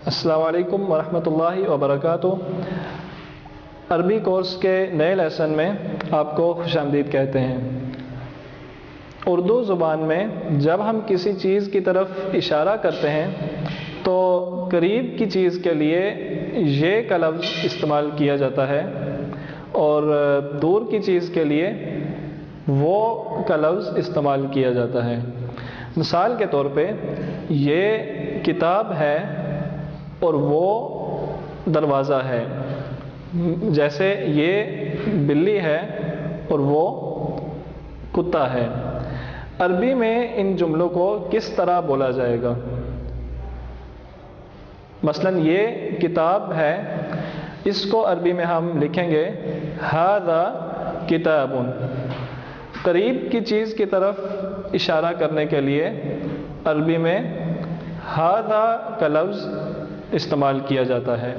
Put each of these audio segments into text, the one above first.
السلام علیکم ورحمۃ اللہ وبرکاتہ۔ عربی کورس کے نئے لیسن میں آپ کو خوش آمدید کہتے ہیں۔ اردو زبان میں جب ہم کسی چیز کی طرف اشارہ کرتے ہیں تو قریب کی چیز کے لیے یہ کا لفظ استعمال کیا جاتا ہے اور دور کی چیز کے لیے وہ کا لفظ استعمال کیا جاتا ہے۔ مثال کے طور پہ یہ کتاب ہے اور وہ دروازہ ہے، جیسے یہ بلی ہے اور وہ کتا ہے۔ عربی میں ان جملوں کو کس طرح بولا جائے گا؟ مثلا یہ کتاب ہے، اس کو عربی میں ہم لکھیں گے ھذا کتاب۔ قریب کی چیز کی طرف اشارہ کرنے کے لیے عربی میں ھذا کا لفظ استعمال کیا جاتا ہے۔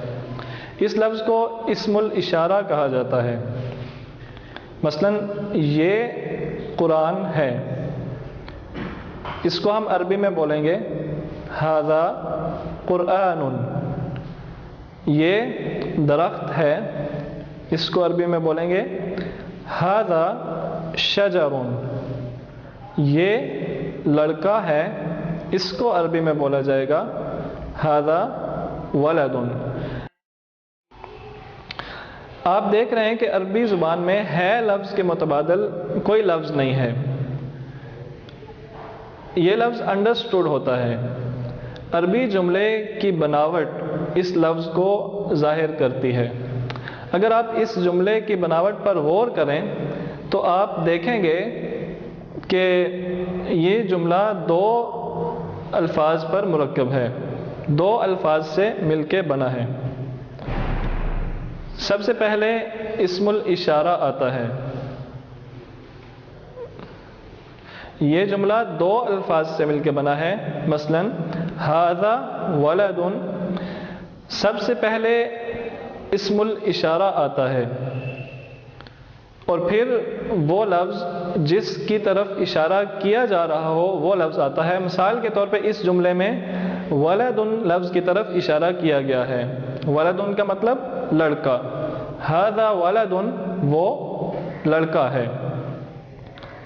اس لفظ کو اسم الاشارہ کہا جاتا ہے۔ مثلا یہ قرآن ہے، اس کو ہم عربی میں بولیں گے ھذا قرآن۔ یہ درخت ہے، اس کو عربی میں بولیں گے ھذا شجر۔ یہ لڑکا ہے، اس کو عربی میں بولا جائے گا ھذا ولد۔ آپ دیکھ رہے ہیں کہ عربی زبان میں ہے لفظ کے متبادل کوئی لفظ نہیں ہے۔ یہ لفظ انڈرسٹوڈ ہوتا ہے۔ عربی جملے کی بناوٹ اس لفظ کو ظاہر کرتی ہے۔ اگر آپ اس جملے کی بناوٹ پر غور کریں تو آپ دیکھیں گے کہ یہ جملہ دو الفاظ پر مرکب ہے، دو الفاظ سے مل کے بنا ہے۔ سب سے پہلے اسم الاشارہ آتا ہے۔ یہ جملہ دو الفاظ سے مل کے بنا ہے۔ مثلا ھذا ولد، سب سے پہلے اسم الاشارہ آتا ہے اور پھر وہ لفظ جس کی طرف اشارہ کیا جا رہا ہو وہ لفظ آتا ہے۔ مثال کے طور پہ اس جملے میں ولد لفظ کی طرف اشارہ کیا گیا ہے۔ ولد کا مطلب لڑکا، ھذا ولد وہ لڑکا ہے۔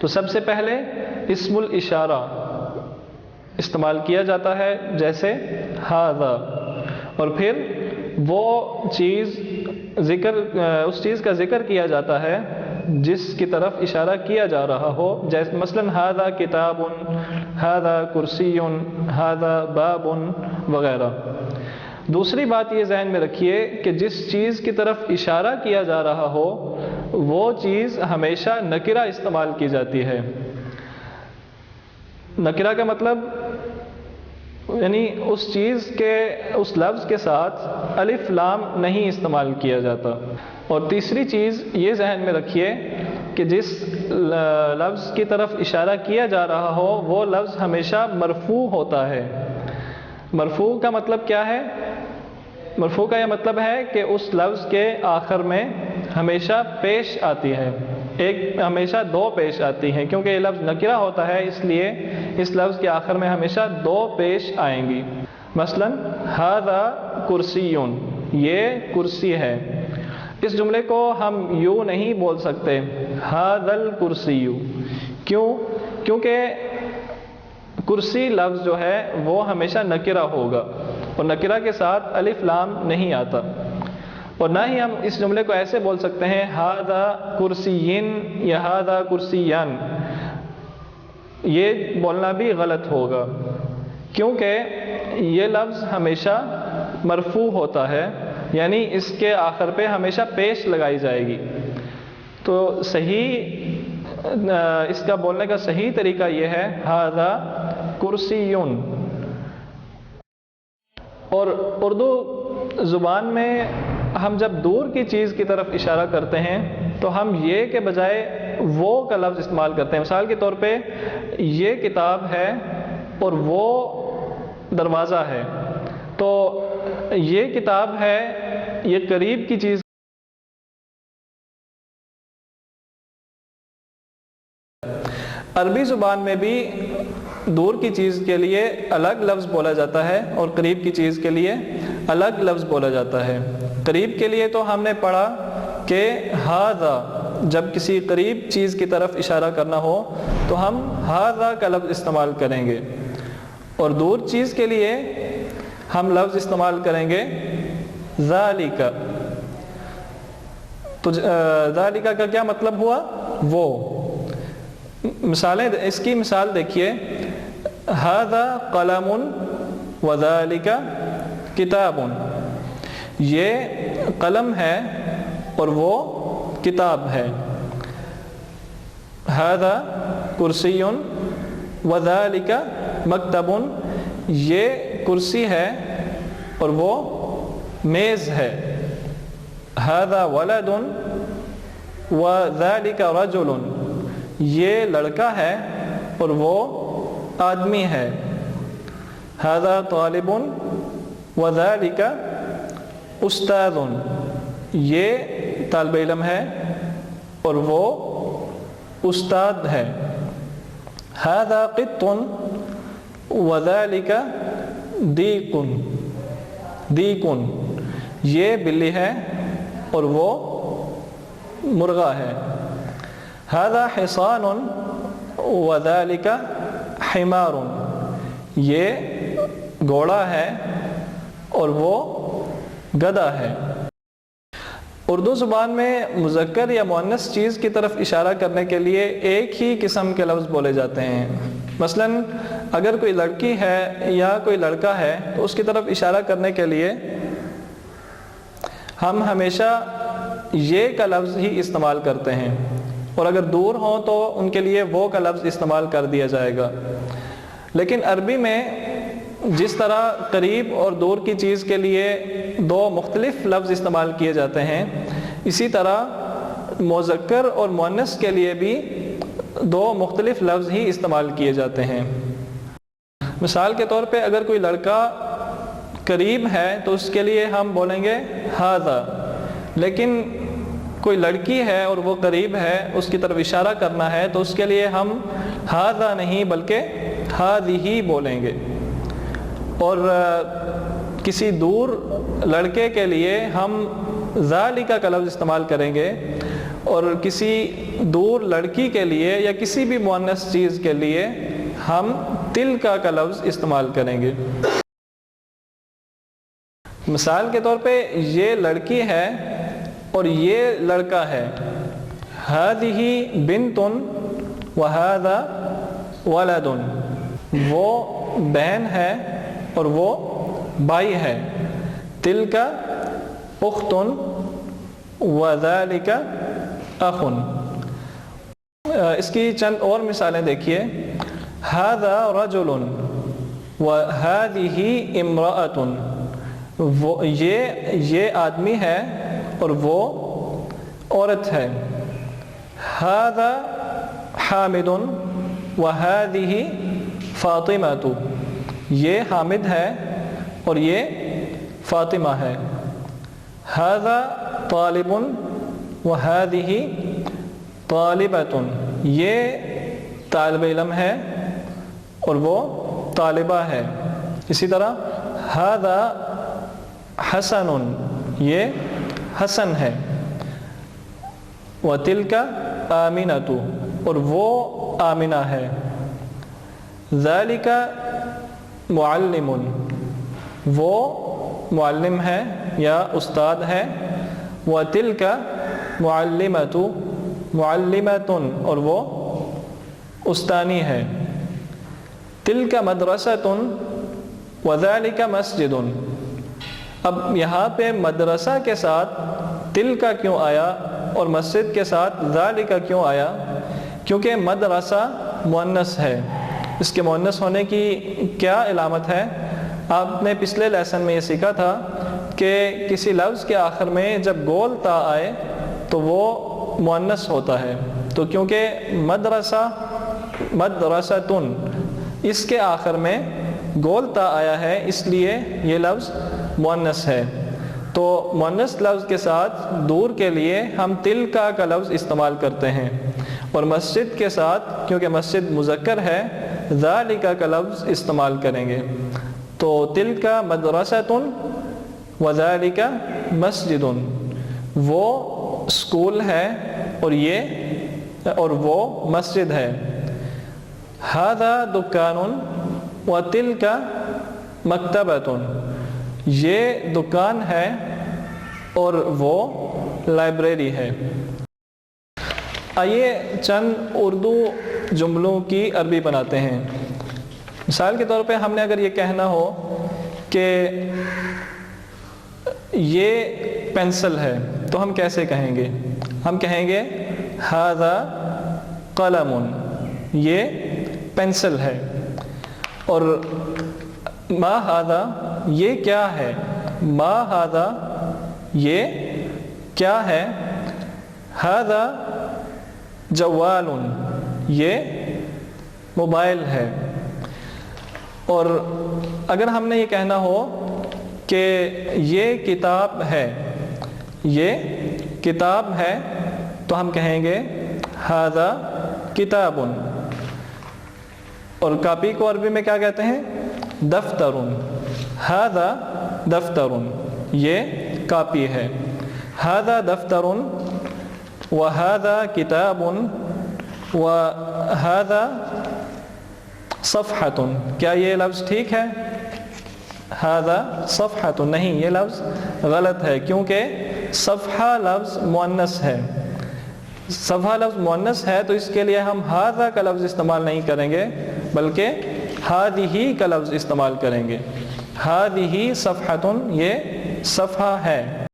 تو سب سے پہلے اسم الاشارہ استعمال کیا جاتا ہے جیسے ھذا، اور پھر وہ چیز اس چیز کا ذکر کیا جاتا ہے جس کی طرف اشارہ کیا جا رہا ہو، جیسے مثلا ھذا کتاب، ھذا کرسی، ھذا باب وغیرہ۔ دوسری بات یہ ذہن میں رکھیے کہ جس چیز کی طرف اشارہ کیا جا رہا ہو وہ چیز ہمیشہ نکرہ استعمال کی جاتی ہے۔ نکرہ کا مطلب یعنی اس چیز کے اس لفظ کے ساتھ الف لام نہیں استعمال کیا جاتا۔ اور تیسری چیز یہ ذہن میں رکھیے کہ جس لفظ کی طرف اشارہ کیا جا رہا ہو وہ لفظ ہمیشہ مرفوع ہوتا ہے۔ مرفوع کا مطلب کیا ہے؟ مرفوع کا یہ مطلب ہے کہ اس لفظ کے آخر میں ہمیشہ پیش آتی ہے، ہمیشہ دو پیش آتی ہیں، کیونکہ یہ لفظ نکرہ ہوتا ہے اس لیے اس لفظ کے آخر میں ہمیشہ دو پیش آئیں گی۔ مثلا ھذا کرسی، یہ کرسی ہے۔ اس جملے کو ہم یوں نہیں بول سکتے ھذا الکرسی۔ کیوں؟ کیونکہ کرسی لفظ جو ہے وہ ہمیشہ نکرہ ہوگا اور نکرہ کے ساتھ الف لام نہیں آتا، اور نہ ہی ہم اس جملے کو ایسے بول سکتے ہیں ھذا کرسیٍ یا ھذا کرسیان۔ یہ بولنا بھی غلط ہوگا کیونکہ یہ لفظ ہمیشہ مرفوع ہوتا ہے، یعنی اس کے آخر پہ ہمیشہ پیش لگائی جائے گی۔ تو اس کا بولنے کا صحیح طریقہ یہ ہے ھذا کرسیٌ۔ اور اردو زبان میں ہم جب دور کی چیز کی طرف اشارہ کرتے ہیں تو ہم یہ کے بجائے وہ کا لفظ استعمال کرتے ہیں۔ مثال کے طور پہ یہ کتاب ہے اور وہ دروازہ ہے، تو یہ کتاب ہے، یہ قریب کی چیز۔ عربی زبان میں بھی دور کی چیز کے لیے الگ لفظ بولا جاتا ہے اور قریب کی چیز کے لیے الگ لفظ بولا جاتا ہے۔ قریب کے لیے تو ہم نے پڑھا کہ ہاذا، جب کسی قریب چیز کی طرف اشارہ کرنا ہو تو ہم ہاذا کا لفظ استعمال کریں گے، اور دور چیز کے لیے ہم لفظ استعمال کریں گے ذالک۔ تو ذالک کا کیا مطلب ہوا؟ وہ۔ مثالیں، اس کی مثال دیکھیے، ھذا قلم وذالک کتاب، یہ قلم ہے اور وہ کتاب ہے۔ ھذا کرسی وذالک مکتب، یہ کرسی ہے اور وہ میز ہے۔ ھذا ولد وذالک رجل، یہ لڑکا ہے اور وہ آدمی ہے۔ ھذا طالب وذالک استاذ، یہ طالب علم ہے اور وہ استاد ہے۔ ھذا قط وذالک دیق، دیق، یہ بلی ہے اور وہ مرغا ہے۔ ھذا حصان وذالک حمار، یہ گھوڑا ہے اور وہ گدھا ہے۔ اردو زبان میں مذکر یا مؤنث چیز کی طرف اشارہ کرنے کے لیے ایک ہی قسم کے لفظ بولے جاتے ہیں۔ مثلا اگر کوئی لڑکی ہے یا کوئی لڑکا ہے تو اس کی طرف اشارہ کرنے کے لیے ہم ہمیشہ یہ کا لفظ ہی استعمال کرتے ہیں، اور اگر دور ہوں تو ان کے لیے وہ کا لفظ استعمال کر دیا جائے گا۔ لیکن عربی میں جس طرح قریب اور دور کی چیز کے لیے دو مختلف لفظ استعمال کیے جاتے ہیں، اسی طرح مذکر اور مؤنث کے لیے بھی دو مختلف لفظ ہی استعمال کیے جاتے ہیں۔ مثال کے طور پہ اگر کوئی لڑکا قریب ہے تو اس کے لیے ہم بولیں گے ھذا، لیکن کوئی لڑکی ہے اور وہ قریب ہے، اس کی طرف اشارہ کرنا ہے تو اس کے لیے ہم ھذا نہیں بلکہ ھذہ بولیں گے۔ اور کسی دور لڑکے کے لیے ہم ذالک کا لفظ استعمال کریں گے، اور کسی دور لڑکی کے لیے یا کسی بھی مؤنث چیز کے لیے ہم تلک کا لفظ استعمال کریں گے۔ مثال کے طور پہ یہ لڑکی ہے اور یہ لڑکا ہے۔ ھذہ بنت وھذا ولد، وہ بہن ہے اور وہ بھائی ہے۔ تلک اخت وذالک اخ۔ اس کی چند اور مثالیں دیکھیے، ھذا رجل وھذہ امرأۃ، یہ آدمی ہے اور وہ عورت ہے۔ ھذا حامد وھذہ فاطمۃ، یہ حامد ہے اور یہ فاطمہ ہے۔ ھذا طالب وھذہ طالبۃ، یہ طالب علم ہے اور وہ طالبہ ہے۔ اسی طرح ھذا حسن، یہ حسن ہے۔ وتلک آمنۃ، اور وہ آمنہ ہے۔ ذالک معلم، وہ معلم ہے یا استاد ہے۔ وتلک معلمۃ، معلمۃ، اور وہ استانی ہے۔ تلک مدرسۃ وذالک مسجد، اب یہاں پہ مدرسہ کے ساتھ تلک کیوں آیا اور مسجد کے ساتھ ذالک کیوں آیا؟ کیونکہ مدرسہ مؤنث ہے۔ اس کے مؤنث ہونے کی کیا علامت ہے؟ آپ نے پچھلے لیسن میں یہ سیکھا تھا کہ کسی لفظ کے آخر میں جب گول تا آئے تو وہ مؤنث ہوتا ہے۔ تو کیونکہ مدرسہ، مدرستن، اس کے آخر میں گول تا آیا ہے، اس لیے یہ لفظ مؤنث ہے۔ تو مؤنث لفظ کے ساتھ دور کے لیے ہم تلک کا لفظ استعمال کرتے ہیں، اور مسجد کے ساتھ کیونکہ مسجد مذکر ہے ذالک کا لفظ استعمال کریں گے۔ تو تلک مدرستن وذالک مسجدن، وہ اسکول ہے اور وہ مسجد ہے. ھذا دکان وتلک مکتبۃ، یہ دکان ہے اور وہ لائبریری ہے. آئیے چند اردو جملوں کی عربی بناتے ہیں. مثال کے طور پہ ہم نے اگر یہ کہنا ہو کہ یہ پینسل ہے تو ہم کیسے کہیں گے؟ ہم کہیں گے ھذا قلم، یہ پینسل ہے. اور ما ھذا، یہ کیا ہے؟ ما ھذا، یہ کیا ہے؟ ھذا جوال، یہ موبائل ہے. اور اگر ہم نے یہ کہنا ہو کہ یہ کتاب ہے، یہ کتاب ہے، تو ہم کہیں گے ھذا کتاب. اور کاپی کو عربی میں کیا کہتے ہیں؟ دفتر. ھذا دفتر، یہ کاپی ہے. ھذا دفتر وھذا کتاب وھذا صفحۃ. کیا یہ لفظ ٹھیک ہے؟ ھذا صفحۃ، نہیں، یہ لفظ غلط ہے، کیونکہ صفحہ لفظ مؤنث ہے. صفحہ لفظ مؤنث ہے تو اس کے لیے ہم ھذا کا لفظ استعمال نہیں کریں گے، بلکہ ھذہ کا لفظ استعمال کریں گے. ھذہ صفحۃ، یہ صفحہ ہے.